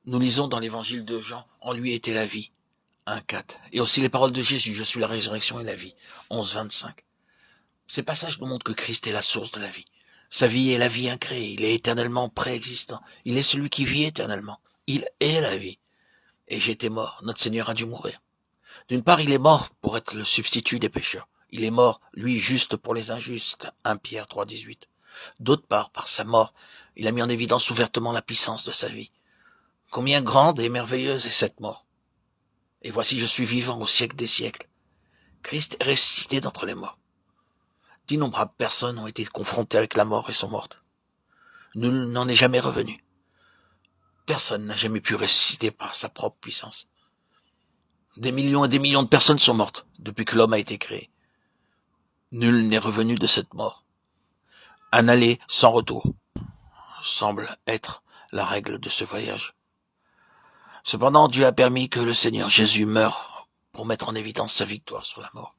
Nous lisons dans l'évangile de Jean, en lui était la vie, 1,4. Et aussi les paroles de Jésus, je suis la résurrection et la vie, 11,25. Ces passages nous montrent que Christ est la source de la vie. Sa vie est la vie incréée, il est éternellement préexistant, il est celui qui vit éternellement. Il est la vie. Et j'étais mort, notre Seigneur a dû mourir. D'une part, il est mort pour être le substitut des pécheurs. Il est mort, lui, juste pour les injustes, 1 Pierre 3,18. D'autre part, par sa mort, il a mis en évidence ouvertement la puissance de sa vie. Combien grande et merveilleuse est cette mort. Et voici, je suis vivant au siècle des siècles. Christ est ressuscité d'entre les morts. D'innombrables personnes ont été confrontées avec la mort et sont mortes. Nul n'en est jamais revenu. Personne n'a jamais pu ressusciter par sa propre puissance. Des millions et des millions de personnes sont mortes depuis que l'homme a été créé. Nul n'est revenu de cette mort. Un aller sans retour semble être la règle de ce voyage. Cependant, Dieu a permis que le Seigneur Jésus meure pour mettre en évidence sa victoire sur la mort.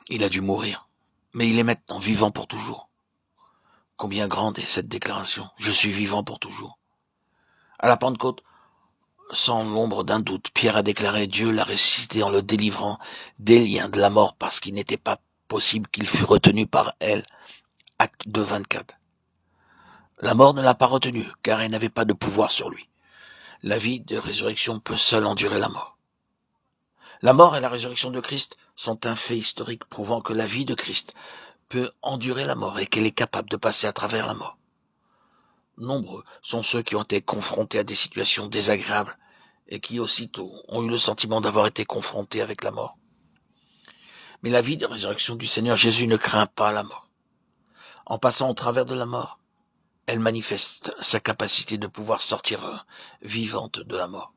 Il a dû mourir, mais il est maintenant vivant pour toujours. Combien grande est cette déclaration, je suis vivant pour toujours. À la Pentecôte, sans l'ombre d'un doute, Pierre a déclaré Dieu l'a ressuscité en le délivrant des liens de la mort parce qu'il n'était pas possible qu'il fût retenu par elle. Acte 2, 24. La mort ne l'a pas retenu, car elle n'avait pas de pouvoir sur lui. La vie de résurrection peut seule endurer la mort. La mort et la résurrection de Christ sont un fait historique prouvant que la vie de Christ peut endurer la mort et qu'elle est capable de passer à travers la mort. Nombreux sont ceux qui ont été confrontés à des situations désagréables et qui aussitôt ont eu le sentiment d'avoir été confrontés avec la mort. Mais la vie de résurrection du Seigneur Jésus ne craint pas la mort. En passant au travers de la mort, elle manifeste sa capacité de pouvoir sortir vivante de la mort.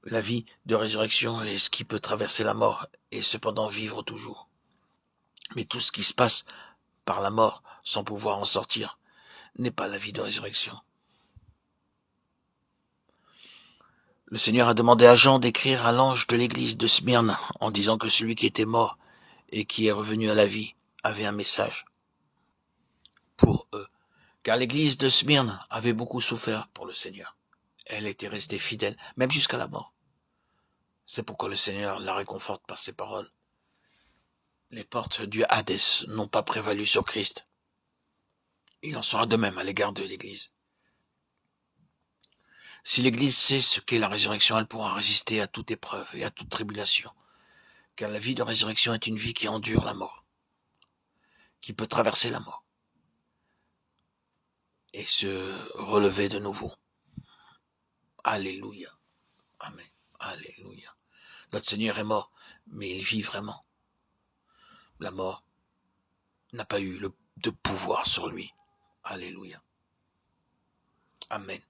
La vie de résurrection est ce qui peut traverser la mort et cependant vivre toujours. Mais tout ce qui se passe par la mort sans pouvoir en sortir n'est pas la vie de résurrection. Le Seigneur a demandé à Jean d'écrire à l'ange de l'église de Smyrne en disant que celui qui était mort et qui est revenu à la vie avait un message pour eux. Car l'église de Smyrne avait beaucoup souffert pour le Seigneur. Elle était restée fidèle, même jusqu'à la mort. C'est pourquoi le Seigneur la réconforte par ses paroles. Les portes du Hadès n'ont pas prévalu sur Christ. Il en sera de même à l'égard de l'Église. Si l'Église sait ce qu'est la résurrection, elle pourra résister à toute épreuve et à toute tribulation. Car la vie de résurrection est une vie qui endure la mort, qui peut traverser la mort et se relever de nouveau. Alléluia. Amen. Alléluia. Notre Seigneur est mort, mais il vit vraiment. La mort n'a pas eu de pouvoir sur lui. Alléluia. Amen.